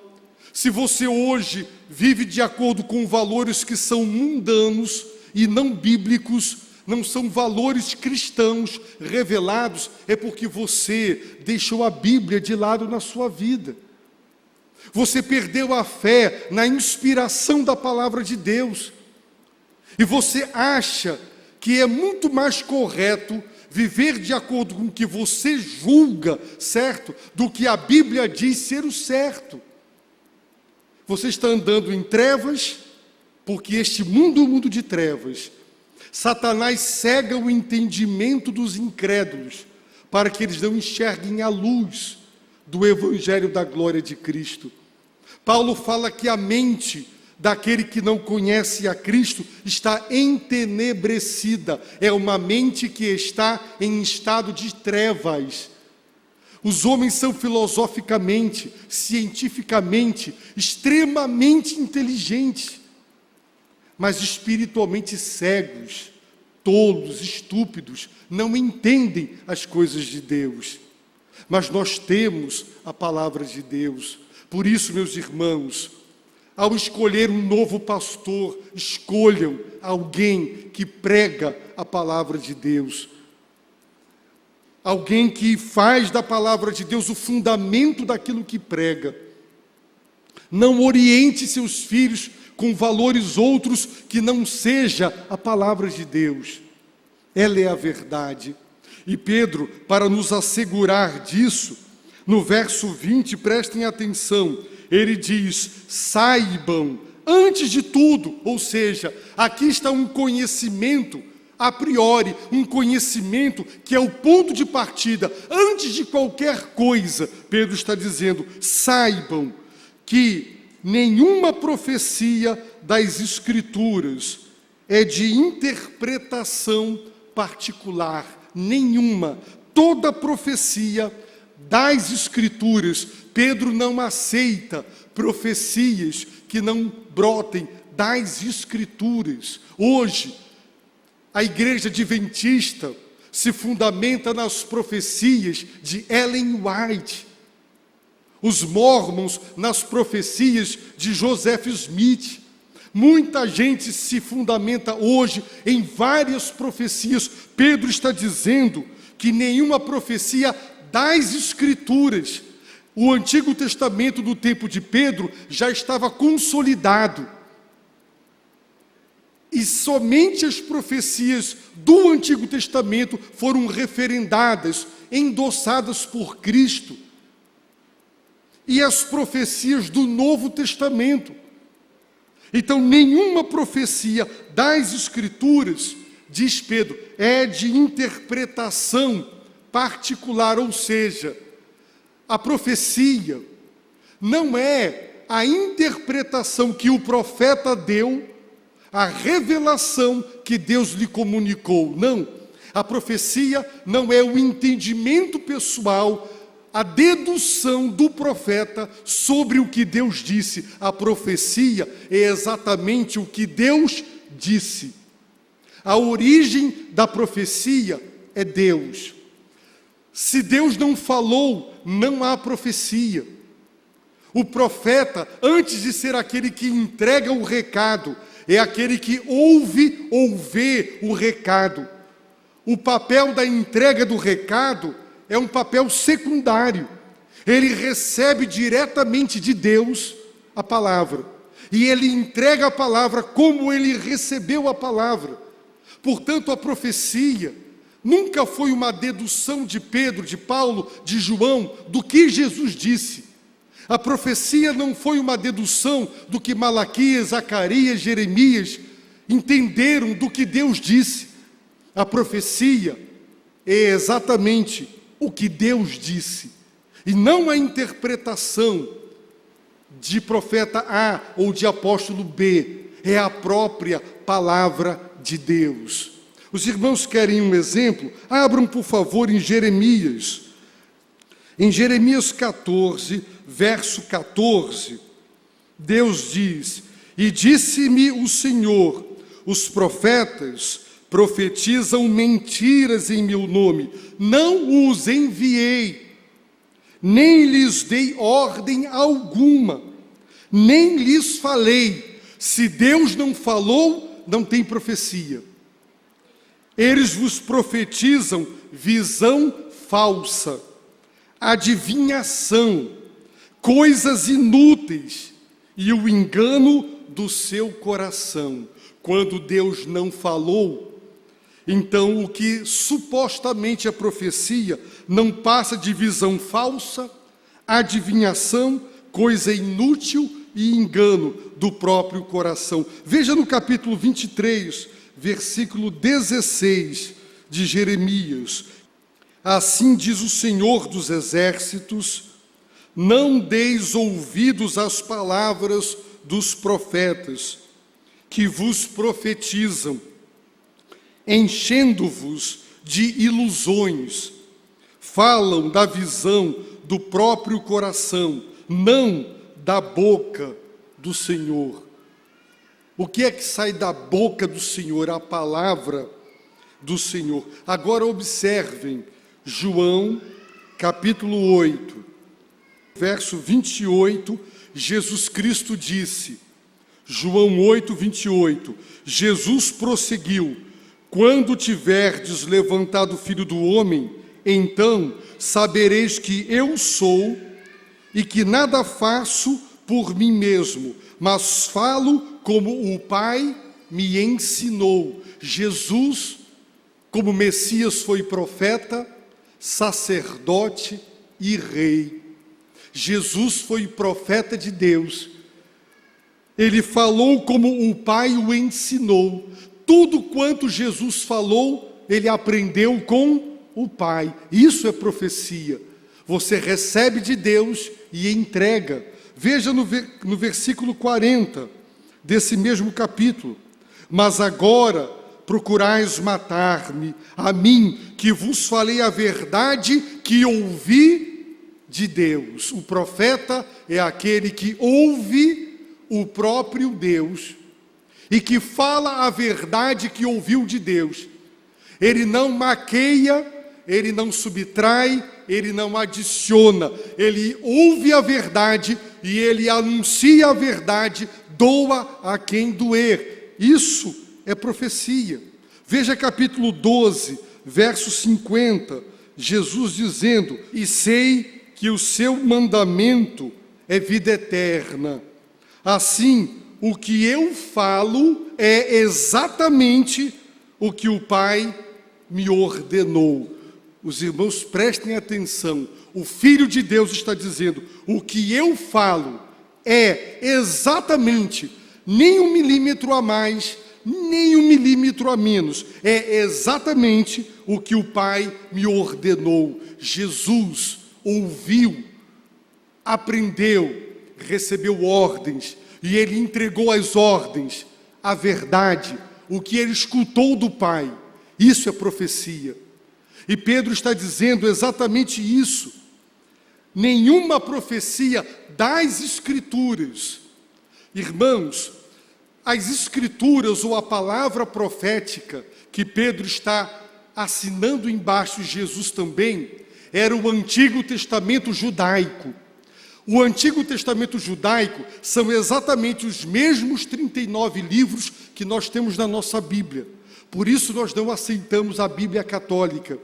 se você hoje vive de acordo com valores que são mundanos e não bíblicos, não são valores cristãos revelados, é porque você deixou a Bíblia de lado na sua vida. Você perdeu a fé na inspiração da palavra de Deus. E você acha que é muito mais correto viver de acordo com o que você julga certo, do que a Bíblia diz ser o certo. Você está andando em trevas, porque este mundo é um mundo de trevas. Satanás cega o entendimento dos incrédulos, para que eles não enxerguem a luz do Evangelho da glória de Cristo. Paulo fala que a mente daquele que não conhece a Cristo está entenebrecida. É uma mente que está em estado de trevas. Os homens são filosoficamente, cientificamente, extremamente inteligentes, mas espiritualmente cegos, tolos, estúpidos, não entendem as coisas de Deus. Mas nós temos a palavra de Deus. Por isso, meus irmãos, ao escolher um novo pastor, escolham alguém que prega a palavra de Deus. Alguém que faz da palavra de Deus o fundamento daquilo que prega. Não oriente seus filhos com valores outros que não seja a palavra de Deus. Ela é a verdade. E Pedro, para nos assegurar disso, no verso 20, prestem atenção, ele diz: saibam, antes de tudo, ou seja, aqui está um conhecimento a priori, um conhecimento que é o ponto de partida. Antes de qualquer coisa, Pedro está dizendo: saibam que nenhuma profecia das Escrituras é de interpretação particular, nenhuma. Toda profecia das Escrituras, Pedro não aceita profecias que não brotem das Escrituras. Hoje, a Igreja Adventista se fundamenta nas profecias de Ellen White, os Mormons nas profecias de Joseph Smith. Muita gente se fundamenta hoje em várias profecias. Pedro está dizendo que nenhuma profecia das Escrituras. O Antigo Testamento do tempo de Pedro já estava consolidado. E somente as profecias do Antigo Testamento foram referendadas, endossadas por Cristo. E as profecias do Novo Testamento. Então, nenhuma profecia das Escrituras, diz Pedro, é de interpretação particular, ou seja, a profecia não é a interpretação que o profeta deu, a revelação que Deus lhe comunicou. Não, a profecia não é o entendimento pessoal, a dedução do profeta sobre o que Deus disse. A profecia é exatamente o que Deus disse. A origem da profecia é Deus. Se Deus não falou, não há profecia. O profeta, antes de ser aquele que entrega o recado, é aquele que ouve ou vê o recado. O papel da entrega do recado é um papel secundário. Ele recebe diretamente de Deus a palavra. E ele entrega a palavra como ele recebeu a palavra. Portanto, a profecia nunca foi uma dedução de Pedro, de Paulo, de João, do que Jesus disse. A profecia não foi uma dedução do que Malaquias, Zacarias, Jeremias entenderam do que Deus disse. A profecia é exatamente o que Deus disse, e não a interpretação de profeta A ou de apóstolo B. é a própria palavra de Deus. Os irmãos querem um exemplo? Abram, por favor, em Jeremias. Em Jeremias 14, verso 14, Deus diz: E disse-me o Senhor, os profetas profetizam mentiras em meu nome, não os enviei, nem lhes dei ordem alguma, nem lhes falei. Se Deus não falou, não tem profecia. Eles vos profetizam visão falsa, adivinhação, coisas inúteis e o engano do seu coração. Quando Deus não falou, então o que supostamente é profecia não passa de visão falsa, adivinhação, coisa inútil e engano do próprio coração. Veja no capítulo 23, versículo 16 de Jeremias. Assim diz o Senhor dos Exércitos: não deis ouvidos às palavras dos profetas, que vos profetizam, enchendo-vos de ilusões. Falam da visão do próprio coração, não da boca do Senhor. O que é que sai da boca do Senhor? A palavra do Senhor. Agora observem, João, capítulo 8, verso 28, Jesus Cristo disse, João 8, 28, Jesus prosseguiu: quando tiverdes levantado o Filho do Homem, então sabereis que eu sou e que nada faço por mim mesmo, mas falo como o Pai me ensinou. Jesus, como Messias, foi profeta, sacerdote e rei. Jesus foi profeta de Deus. Ele falou como o Pai o ensinou. Tudo quanto Jesus falou, ele aprendeu com o Pai. Isso é profecia. Você recebe de Deus e entrega. Veja no versículo 40 desse mesmo capítulo. Mas agora procurais matar-me, a mim, que vos falei a verdade que ouvi de Deus. O profeta é aquele que ouve o próprio Deus e que fala a verdade que ouviu de Deus. Ele não maqueia, ele não subtrai, ele não adiciona. Ele ouve a verdade e ele anuncia a verdade, doa a quem doer. Isso é profecia. Veja capítulo 12, verso 50, Jesus dizendo: e sei que o seu mandamento é vida eterna. Assim, o que eu falo é exatamente o que o Pai me ordenou. Os irmãos prestem atenção. O Filho de Deus está dizendo: o que eu falo é exatamente, nem 1 milímetro a mais, nem 1 milímetro a menos. É exatamente o que o Pai me ordenou. Jesus ouviu, aprendeu, recebeu ordens, e ele entregou as ordens, a verdade, o que ele escutou do Pai. Isso é profecia. E Pedro está dizendo exatamente isso. Nenhuma profecia das Escrituras. Irmãos, as Escrituras ou a palavra profética que Pedro está assinando embaixo, Jesus também, era o Antigo Testamento judaico. O Antigo Testamento judaico são exatamente os mesmos 39 livros que nós temos na nossa Bíblia. Por isso nós não aceitamos a Bíblia católica,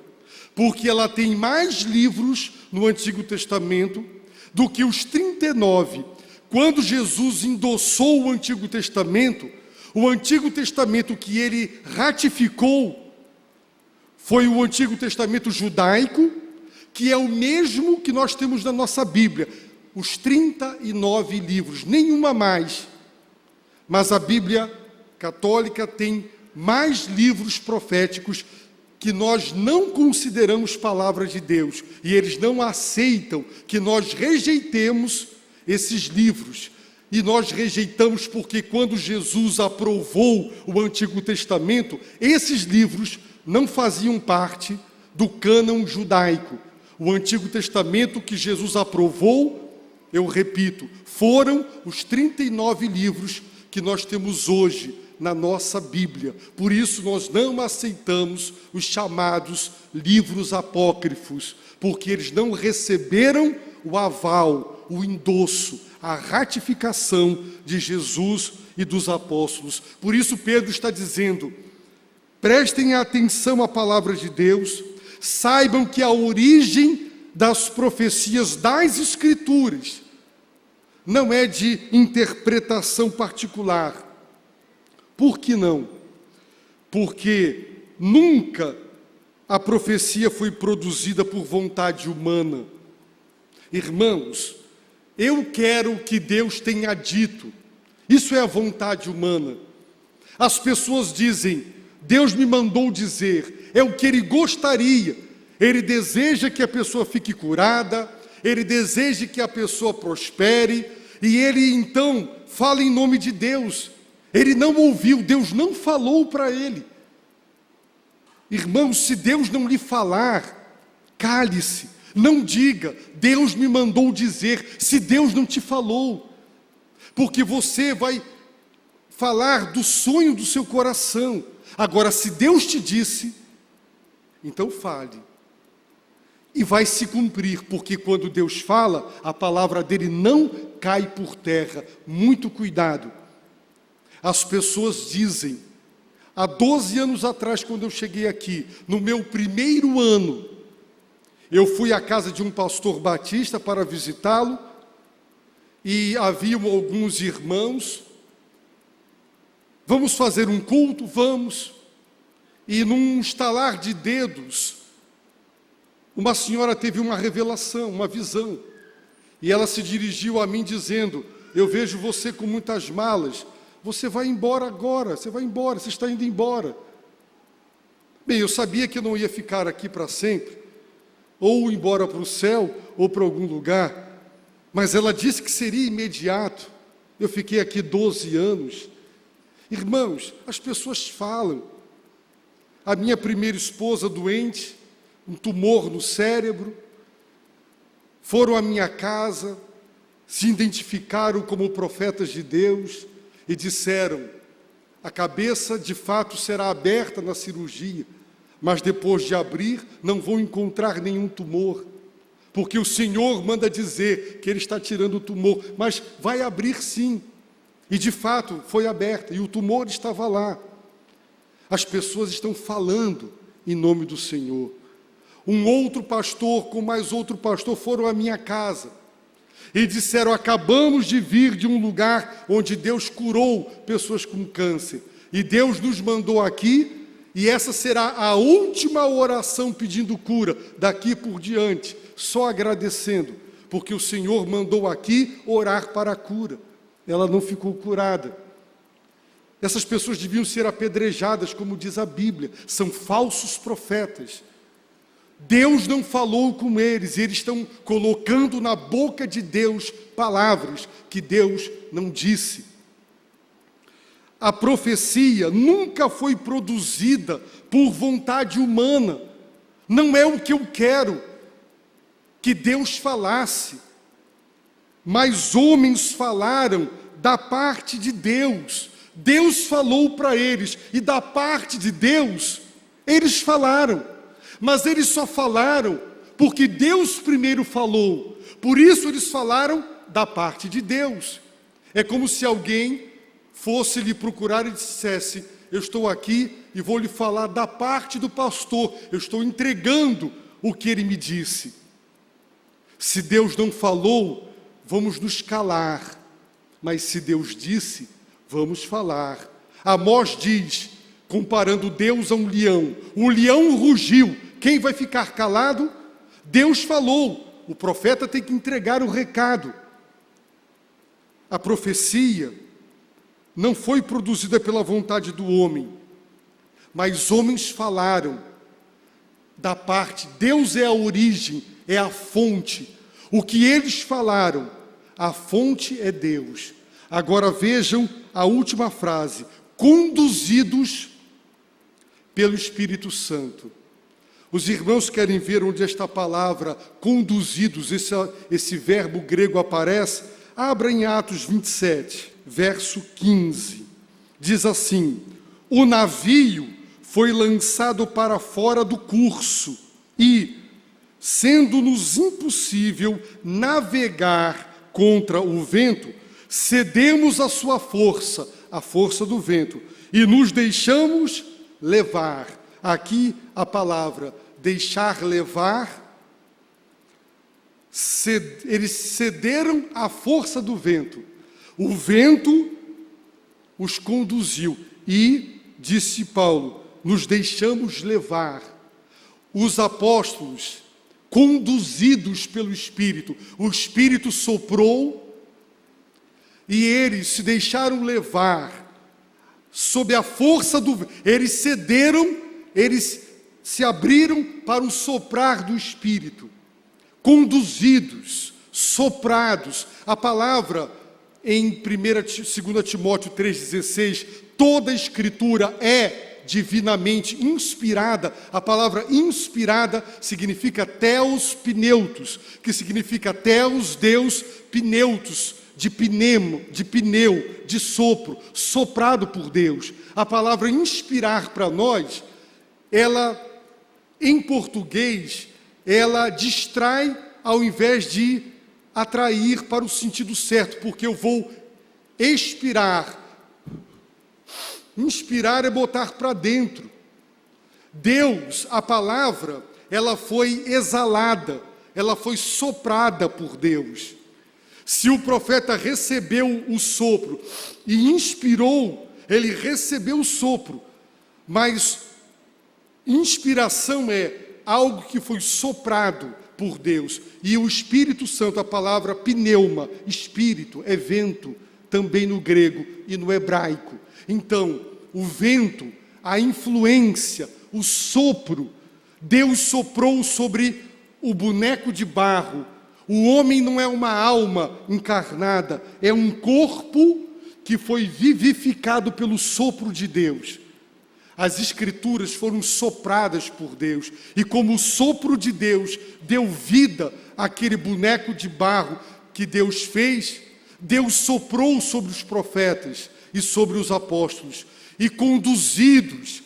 porque ela tem mais livros no Antigo Testamento do que os 39. Quando Jesus endossou o Antigo Testamento que ele ratificou foi o Antigo Testamento judaico, que é o mesmo que nós temos na nossa Bíblia. Os 39 livros, nenhuma mais. Mas a Bíblia católica tem mais livros proféticos que nós não consideramos palavra de Deus. E eles não aceitam que nós rejeitemos esses livros. e nós rejeitamos porque quando Jesus aprovou o Antigo Testamento, esses livros não faziam parte do cânon judaico. O Antigo Testamento que Jesus aprovou, eu repito, foram os 39 livros que nós temos hoje na nossa Bíblia. Por isso nós não aceitamos os chamados livros apócrifos, porque eles não receberam o aval, o endosso, a ratificação de Jesus e dos apóstolos. Por isso Pedro está dizendo: prestem atenção à palavra de Deus, saibam que a origem das profecias das Escrituras não é de interpretação particular. Por que não? Porque nunca a profecia foi produzida por vontade humana. Irmãos, eu quero o que Deus tenha dito. Isso é a vontade humana. As pessoas dizem: Deus me mandou dizer, é o que Ele gostaria. Ele deseja que a pessoa fique curada, Ele deseja que a pessoa prospere, e Ele então fala em nome de Deus. Ele não ouviu, Deus não falou para ele. Irmãos, se Deus não lhe falar, cale-se, não diga, Deus me mandou dizer, se Deus não te falou. Porque você vai falar do sonho do seu coração. Agora, se Deus te disse, então fale. E vai se cumprir, porque quando Deus fala, a palavra dele não cai por terra. Muito cuidado. As pessoas dizem, há 12 anos atrás, quando eu cheguei aqui, no meu primeiro ano, eu fui à casa de um pastor batista para visitá-lo, e haviam alguns irmãos. Vamos fazer um culto? Vamos. E num estalar de dedos, uma senhora teve uma revelação, uma visão, e ela se dirigiu a mim dizendo: eu vejo você com muitas malas, você vai embora agora, você vai embora, você está indo embora. Bem, eu sabia que eu não ia ficar aqui para sempre, ou embora para o céu, ou para algum lugar, mas ela disse que seria imediato. Eu fiquei aqui 12 anos. Irmãos, as pessoas falam. A minha primeira esposa doente, um tumor no cérebro, foram à minha casa, se identificaram como profetas de Deus e disseram: a cabeça de fato será aberta na cirurgia, mas depois de abrir não vão encontrar nenhum tumor, porque o Senhor manda dizer que Ele está tirando o tumor, mas vai abrir sim. E de fato foi aberta e o tumor estava lá. As pessoas estão falando em nome do Senhor. Um outro pastor com mais outro pastor foram à minha casa e disseram: acabamos de vir de um lugar onde Deus curou pessoas com câncer, e Deus nos mandou aqui, e essa será a última oração pedindo cura, daqui por diante, só agradecendo, porque o Senhor mandou aqui orar para a cura. Ela não ficou curada. Essas pessoas deviam ser apedrejadas, como diz a Bíblia, são falsos profetas. Deus não falou com eles, e eles estão colocando na boca de Deus palavras que Deus não disse. A profecia nunca foi produzida por vontade humana. Não é o que eu quero que Deus falasse, mas homens falaram da parte de Deus. Deus falou para eles, e da parte de Deus, eles falaram. Mas eles só falaram porque Deus primeiro falou. Por isso eles falaram da parte de Deus. É como se alguém fosse lhe procurar e dissesse: eu estou aqui e vou lhe falar da parte do pastor. Eu estou entregando o que ele me disse. Se Deus não falou, vamos nos calar. Mas se Deus disse, vamos falar. Amós diz, comparando Deus a um leão: o leão rugiu, quem vai ficar calado? Deus falou, o profeta tem que entregar o recado. A profecia não foi produzida pela vontade do homem, mas homens falaram da parte. Deus é a origem, é a fonte. O que eles falaram, a fonte é Deus. Agora vejam a última frase: conduzidos pelo Espírito Santo. Os irmãos querem ver onde esta palavra conduzidos, esse verbo grego aparece? Abra em Atos 27, verso 15. Diz assim: o navio foi lançado para fora do curso e, sendo-nos impossível navegar contra o vento, cedemos à sua força, a força do vento, e nos deixamos levar. Aqui a palavra deixar levar, eles cederam à força do vento. O vento os conduziu e, disse Paulo, nos deixamos levar. Os apóstolos, conduzidos pelo Espírito, o Espírito soprou e eles se deixaram levar sob a força do vento. Eles cederam, eles se abriram para o soprar do Espírito, conduzidos, soprados. A palavra em 2 Timóteo 3,16, toda a Escritura é divinamente inspirada. A palavra inspirada significa theos pneutos, que significa theos, Deus, pneutos, de pneu, de sopro, soprado por Deus. A palavra inspirar para nós, ela, em português, ela distrai ao invés de atrair para o sentido certo, porque eu vou expirar. Inspirar é botar para dentro. Deus, a palavra, ela foi exalada, ela foi soprada por Deus. Se o profeta recebeu o sopro e inspirou, ele recebeu o sopro, mas inspiração é algo que foi soprado por Deus. E o Espírito Santo, a palavra pneuma, espírito, é vento, também no grego e no hebraico. Então, o vento, a influência, o sopro, Deus soprou sobre o boneco de barro. O homem não é uma alma encarnada, é um corpo que foi vivificado pelo sopro de Deus. As Escrituras foram sopradas por Deus, e como o sopro de Deus deu vida àquele boneco de barro que Deus fez, Deus soprou sobre os profetas e sobre os apóstolos, e conduzidos,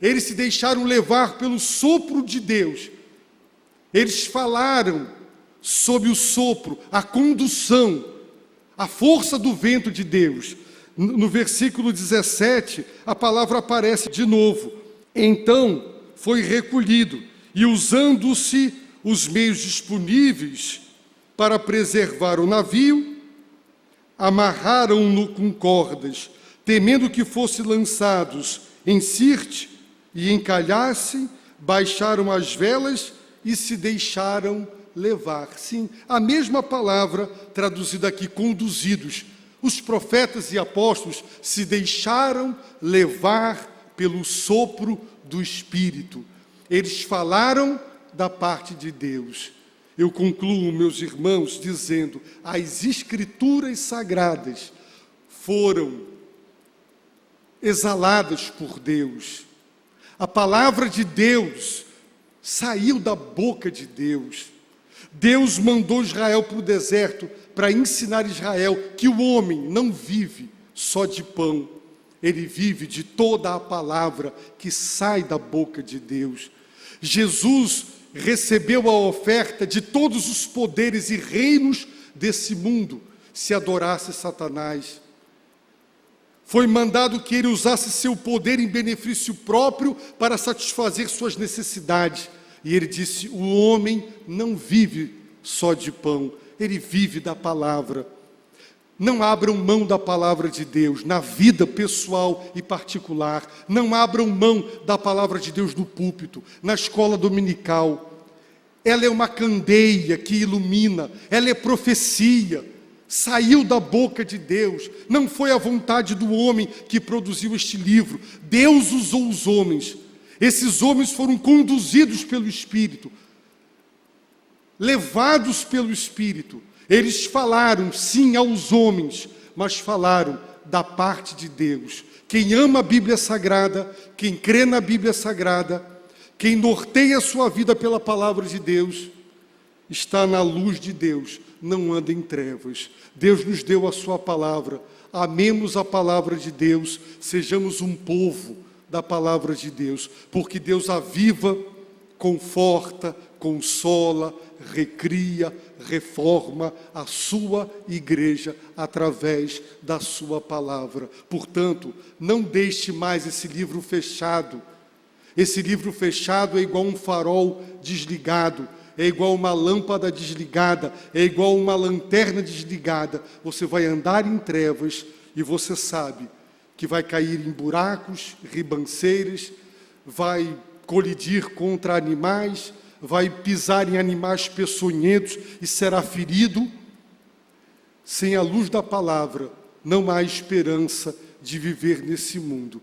eles se deixaram levar pelo sopro de Deus. Eles falaram sob o sopro, a condução, a força do vento de Deus. No versículo 17, a palavra aparece de novo. Então foi recolhido, e usando-se os meios disponíveis para preservar o navio, amarraram-no com cordas, temendo que fossem lançados em Sirte e encalhassem, baixaram as velas e se deixaram levar. Sim, a mesma palavra traduzida aqui, conduzidos. Os profetas e apóstolos se deixaram levar pelo sopro do Espírito. Eles falaram da parte de Deus. Eu concluo, meus irmãos, dizendo: as Escrituras sagradas foram exaladas por Deus. A palavra de Deus saiu da boca de Deus. Deus mandou Israel para o deserto para ensinar Israel que o homem não vive só de pão, ele vive de toda a palavra que sai da boca de Deus. Jesus recebeu a oferta de todos os poderes e reinos desse mundo, se adorasse Satanás. Foi mandado que ele usasse seu poder em benefício próprio para satisfazer suas necessidades. E ele disse: o homem não vive só de pão, ele vive da palavra. Não abram mão da palavra de Deus na vida pessoal e particular. Não abram mão da palavra de Deus no púlpito, na escola dominical. Ela é uma candeia que ilumina, ela é profecia. Saiu da boca de Deus, não foi a vontade do homem que produziu este livro. Deus usou os homens. Esses homens foram conduzidos pelo Espírito, levados pelo Espírito. Eles falaram sim aos homens, mas falaram da parte de Deus. Quem ama a Bíblia Sagrada, quem crê na Bíblia Sagrada, quem norteia a sua vida pela palavra de Deus, está na luz de Deus, não anda em trevas. Deus nos deu a sua palavra, amemos a palavra de Deus, sejamos um povo da palavra de Deus, porque Deus aviva, conforta, consola, recria, reforma a sua igreja através da sua palavra. Portanto, não deixe mais esse livro fechado. Esse livro fechado é igual um farol desligado, é igual uma lâmpada desligada, é igual uma lanterna desligada. Você vai andar em trevas e você sabe que vai cair em buracos, ribanceiras, vai colidir contra animais, vai pisar em animais peçonhentos e será ferido. Sem a luz da palavra, não há esperança de viver nesse mundo.